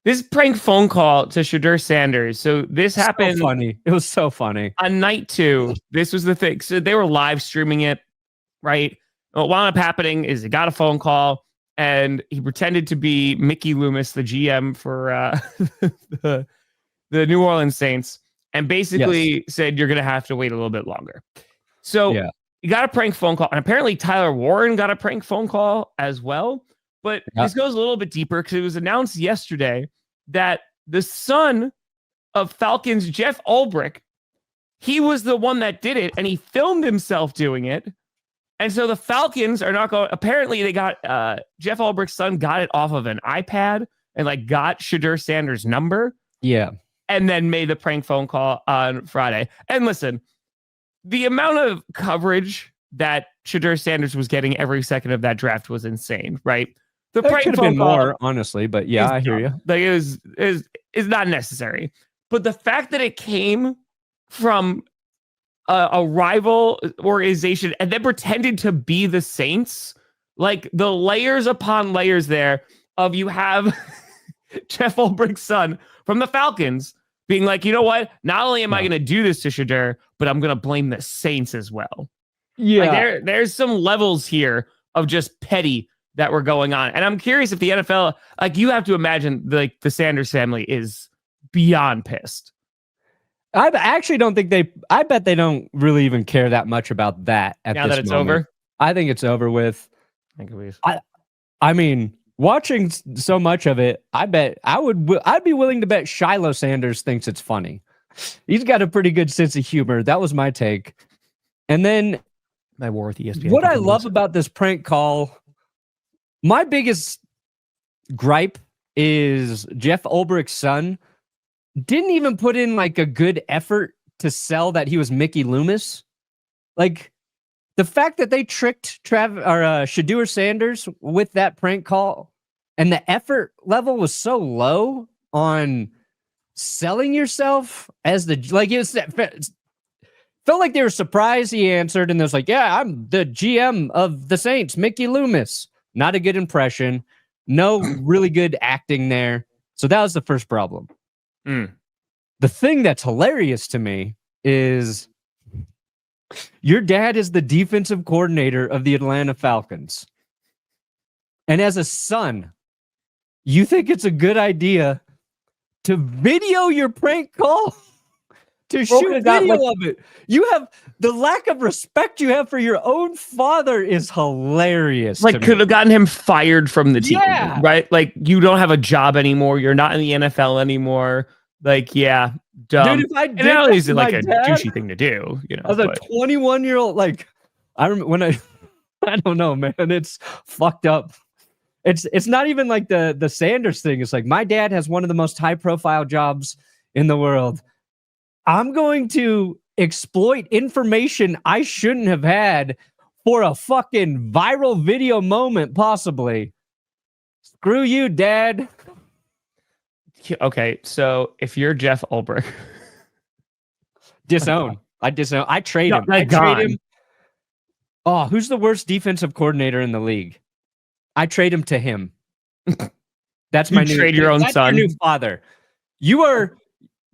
This prank phone call to Shedeur Sanders. So this happened. So funny. It was so funny. On night 2, this was the thing. So they were live streaming it, right? What wound up happening is he got a phone call and he pretended to be Mickey Loomis, the GM for the New Orleans Saints, and basically said, you're going to have to wait a little bit longer. So you got a prank phone call. And apparently Tyler Warren got a prank phone call as well. But this goes a little bit deeper because it was announced yesterday that the son of Falcons Jeff Ulbrich, he was the one that did it, and he filmed himself doing it. And so the Falcons are not going. Apparently, they got Jeff Ulbrich's son got it off of an iPad and like got Shedeur Sanders' number. Yeah, and then made the prank phone call on Friday. And listen, the amount of coverage that Shedeur Sanders was getting every second of that draft was insane, right? The prank could have been more, honestly, but yeah, I hear you. Like is not necessary. But the fact that it came from a rival organization and then pretended to be the Saints, like the layers upon layers there of you have Jeff Ulbrich's son from the Falcons being like, you know what? Not only am I going to do this to Shedeur, but I'm going to blame the Saints as well. Yeah, like there's some levels here of just petty that were going on. And I'm curious if the NFL, like you have to imagine like the Sanders family is beyond pissed. I actually don't think I bet they don't really even care that much about that at now this that it's moment. over. I think it's over with. I mean, watching so much of it, I'd be willing to bet Shiloh Sanders thinks it's funny. He's got a pretty good sense of humor. That was my take. And then my war with ESPN. What I love about this prank call, my biggest gripe is Jeff Ulbrich's son didn't even put in like a good effort to sell that he was Mickey Loomis. Like the fact that they tricked Shedeur Sanders with that prank call and the effort level was so low on selling yourself as the, like it was, felt like they were surprised he answered and there's like, yeah, I'm the GM of the Saints, Mickey Loomis. Not a good impression. No really good acting there. So that was the first problem. The thing that's hilarious to me is your dad is the defensive coordinator of the Atlanta Falcons. And as a son, you think it's a good idea to video your prank call? To shoot video of it. You have the lack of respect you have for your own father is hilarious. Like could have gotten him fired from the team, right? Like you don't have a job anymore. You're not in the NFL anymore. Like, yeah, dumb. Dude, if I did and not only is it like a douchey thing to do, you know. As a 21-year-old, like I remember when I don't know, man. It's fucked up. It's not even like the Sanders thing. It's like my dad has one of the most high-profile jobs in the world. I'm going to exploit information I shouldn't have had for a fucking viral video moment, possibly. Screw you, Dad. Okay, so if you're Jeff Ulbrich, disown. I disown. I trade him. I trade him. Oh, who's the worst defensive coordinator in the league? I trade him to him. That's my new trade your own son. Your new father.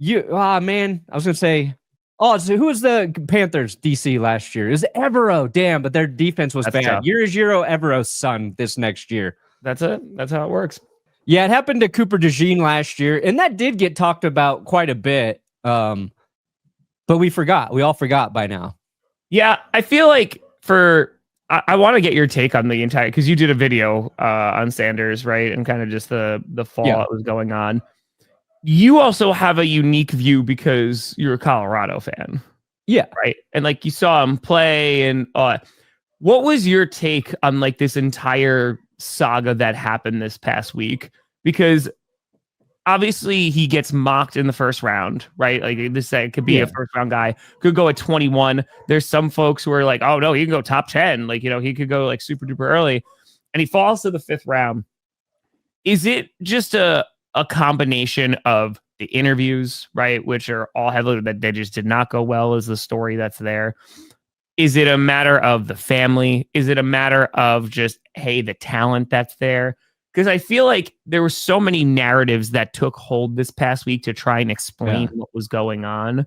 Man, I was gonna say, so who was the Panthers DC last year? It was Evero, damn, but their defense was bad. Tough. You're Giro Evero's son this next year. That's it. That's how it works. Yeah, it happened to Cooper DeJean last year, and that did get talked about quite a bit. But we forgot. We all forgot by now. Yeah, I feel like I want to get your take on the entire, because you did a video on Sanders, right? And kind of just the fall that was going on. You also have a unique view because you're a Colorado fan. Yeah. Right. And like you saw him play and what was your take on like this entire saga that happened this past week? Because obviously he gets mocked in the first round, right? Like this could be a first round guy, could go at 21. There's some folks who are like, oh no, he can go top 10. Like, you know, he could go like super duper early and he falls to the 5th round. Is it just a combination of the interviews, right, which are all heavily that they just did not go well, is the story that's there? Is it a matter of the family? Is it a matter of just, hey, the talent that's there? because I feel like there were so many narratives that took hold this past week to try and explain what was going on.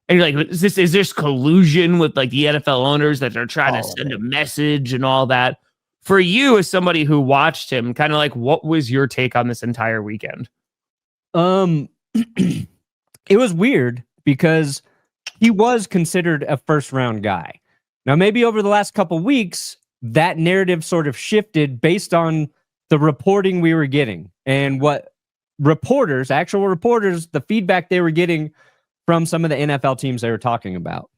And you're like, is this collusion with like the NFL owners that are trying to send a message and all that? For you, as somebody who watched him, kind of like, what was your take on this entire weekend? It was weird because he was considered a first round guy. Now, maybe over the last couple weeks, that narrative sort of shifted based on the reporting we were getting and what actual reporters, the feedback they were getting from some of the NFL teams they were talking about.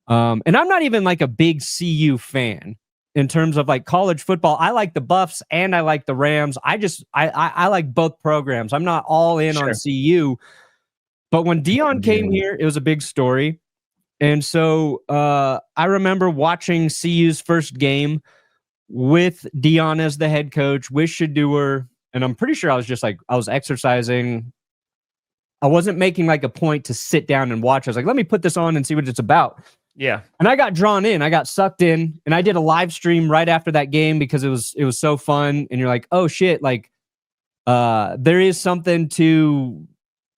And I'm not even like a big CU fan in terms of like college football. I like the Buffs and I like the Rams. I like both programs. I'm not all in on CU. But when Deion came here, it was a big story. And so I remember watching CU's first game with Deion as the head coach, with Shedeur. And I'm pretty sure I was exercising. I wasn't making like a point to sit down and watch. I was like, let me put this on and see what it's about. Yeah. And I got drawn in. I got sucked in. And I did a live stream right after that game because it was so fun. And you're like, oh shit, like there is something to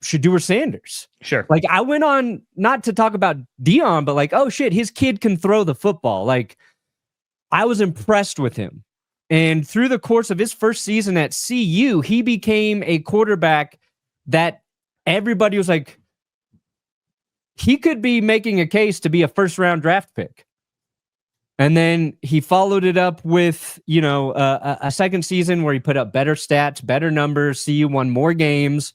Shedeur Sanders. Sure. Like I went on not to talk about Deion, but like, oh shit, his kid can throw the football. Like I was impressed with him. And through the course of his first season at CU, he became a quarterback that everybody was like, he could be making a case to be a first round draft pick. And then he followed it up with, a second season where he put up better stats, better numbers. CU won more games.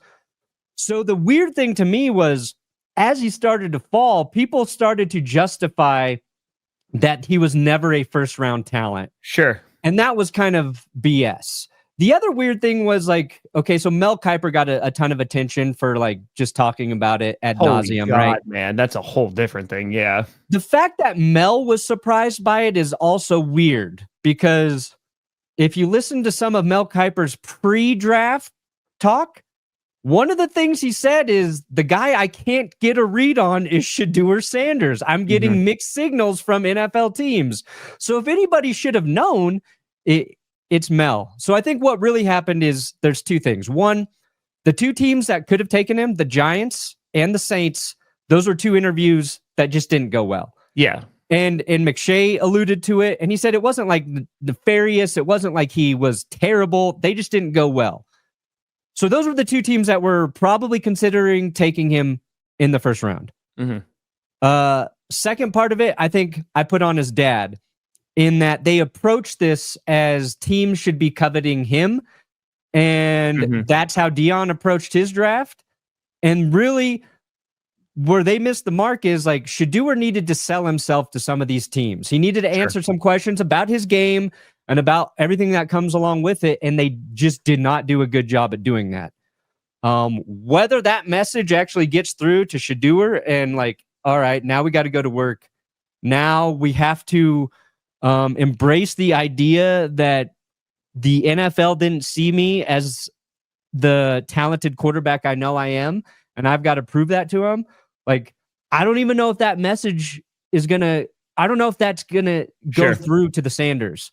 So the weird thing to me was as he started to fall, people started to justify that he was never a first round talent. Sure. And that was kind of BS. The other weird thing was like, okay, so Mel Kiper got a ton of attention for like just talking about it ad nauseum, right? Man, that's a whole different thing. Yeah. The fact that Mel was surprised by it is also weird because if you listen to some of Mel Kiper's pre-draft talk, one of the things he said is the guy I can't get a read on is Shedeur Sanders. I'm getting mixed signals from NFL teams. So if anybody should have known, it's Mel. So I think what really happened is there's two things. One, the two teams that could have taken him, the Giants and the Saints, those were two interviews that just didn't go well. Yeah. And McShay alluded to it, and he said it wasn't like nefarious. It wasn't like he was terrible. They just didn't go well. So those were the two teams that were probably considering taking him in the first round. Second part of it, I think I put on his dad in that they approached this as teams should be coveting him. And that's how Deion approached his draft. And really, where they missed the mark is like Shedeur needed to sell himself to some of these teams. He needed to answer some questions about his game and about everything that comes along with it. And they just did not do a good job at doing that. Whether that message actually gets through to Shedeur and like, all right, now we got to go to work. Now we have to embrace the idea that the NFL didn't see me as the talented quarterback I know I am. And I've got to prove that to him. Like, I don't even know if that message is I don't know if that's going to go through to the Sanders.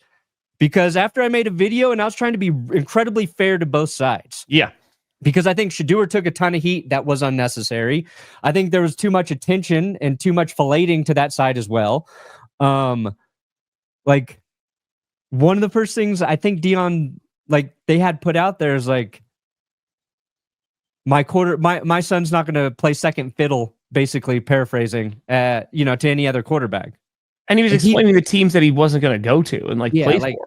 Because after I made a video and I was trying to be incredibly fair to both sides. Yeah. Because I think Shedeur took a ton of heat that was unnecessary. I think there was too much attention and too much filleting to that side as well. Like, one of the first things I think Deion, like, they had put out there is like, my son's not going to play second fiddle, basically paraphrasing, to any other quarterback. And he was explaining the teams that he wasn't going to go to and play for.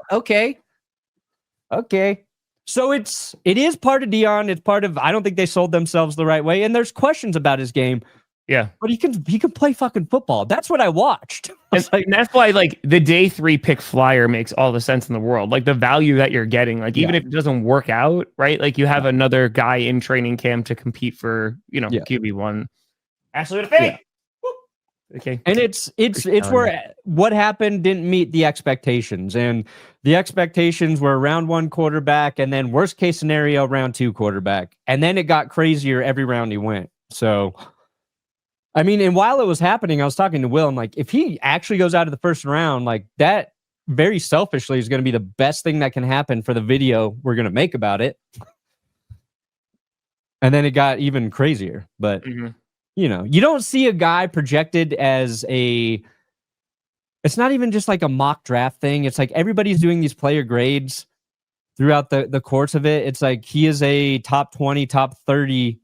Okay. So it is part of Deion. It's part of, I don't think they sold themselves the right way. And there's questions about his game. Yeah. But he can play fucking football. That's what I watched. And that's why the day 3 pick flyer makes all the sense in the world. Like the value that you're getting, even if it doesn't work out, right? Like you have another guy in training camp to compete for, QB1. Ashley with a fake. Okay. And it's where what happened didn't meet the expectations. And the expectations were round 1 quarterback and then worst case scenario, round 2 quarterback. And then it got crazier every round he went. So, I mean, and while it was happening, I was talking to Will. I'm like, if he actually goes out of the first round, like that, very selfishly is going to be the best thing that can happen for the video we're going to make about it. And then it got even crazier. But, you know, you don't see a guy projected as it's not even just like a mock draft thing. It's like everybody's doing these player grades throughout the course of it. It's like he is a top 20, top 30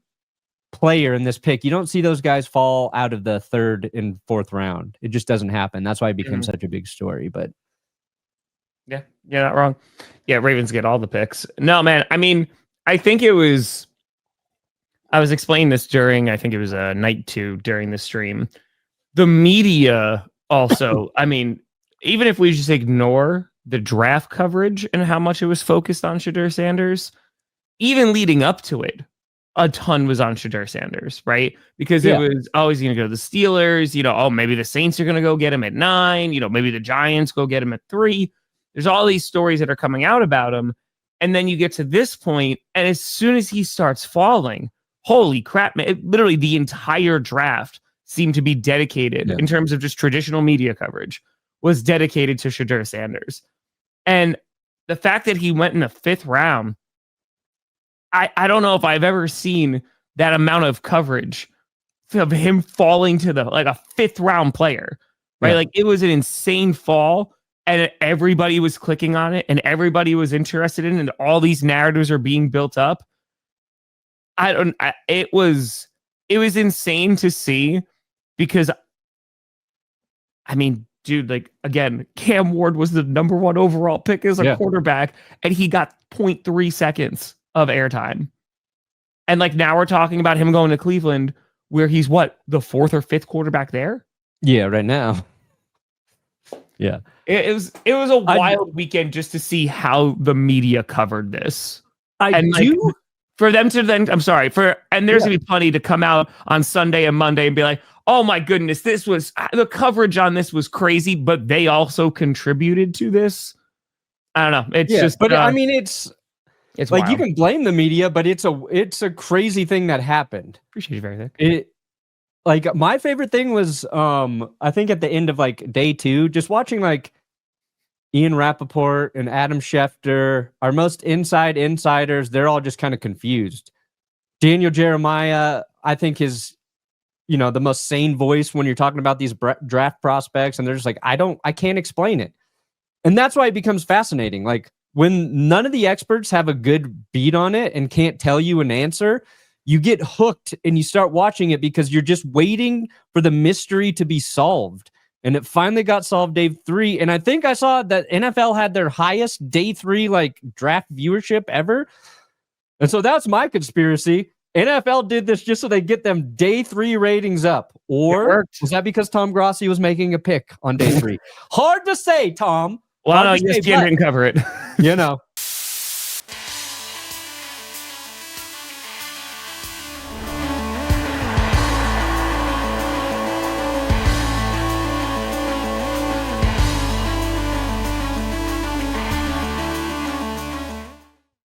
player in this pick. You don't see those guys fall out of the 3rd and 4th round. It just doesn't happen. That's why it becomes such a big story. But yeah, you're not wrong. Yeah, Ravens get all the picks. No, man. I mean, I think I was explaining this during, I think it was night 2 during the stream. The media also, I mean, even if we just ignore the draft coverage and how much it was focused on Shedeur Sanders, even leading up to it, a ton was on Shedeur Sanders, right? Because it was always going to go to the Steelers, you know, oh, maybe the Saints are going to go get him at 9, you know, maybe the Giants go get him at 3. There's all these stories that are coming out about him. And then you get to this point, and as soon as he starts falling, holy crap, man, literally the entire draft seemed to be dedicated in terms of just traditional media coverage was dedicated to Shedeur Sanders. And the fact that he went in the 5th round, I don't know if I've ever seen that amount of coverage of him falling to like a 5th round player, right? Like it was an insane fall, and everybody was clicking on it, and everybody was interested in it, and all these narratives are being built up. It was insane to see, because I mean, dude, like, again, Cam Ward was the number 1 overall pick as a quarterback, and he got 0.3 seconds of airtime. And like now we're talking about him going to Cleveland, where he's what, the 4th or 5th quarterback there? Yeah, right now. Yeah. It was a wild weekend just to see how the media covered this. For them to then, there's gonna be plenty to come out on Sunday and Monday and be like, oh my goodness, the coverage on this was crazy, but they also contributed to this. I don't know. It's just, but I mean, it's like, wild. you can blame the media, but it's a crazy thing that happened. Appreciate you very much. Like, my favorite thing was, I think at the end of like day 2, just watching like Ian Rappaport and Adam Schefter, our most insiders, they're all just kind of confused. Daniel Jeremiah, I think, is, you know, the most sane voice when you're talking about these draft prospects, and they're just like, I can't explain it. And that's why it becomes fascinating. Like, when none of the experts have a good beat on it and can't tell you an answer, you get hooked and you start watching it because you're just waiting for the mystery to be solved. And it finally got solved day 3. And I think I saw that NFL had their highest day 3 like draft viewership ever. And so that's my conspiracy. NFL did this just so they get them day 3 ratings up. Or was that because Tom Grossi was making a pick on day 3? Hard to say, Tom. Well, no, ESPN didn't cover it. You know,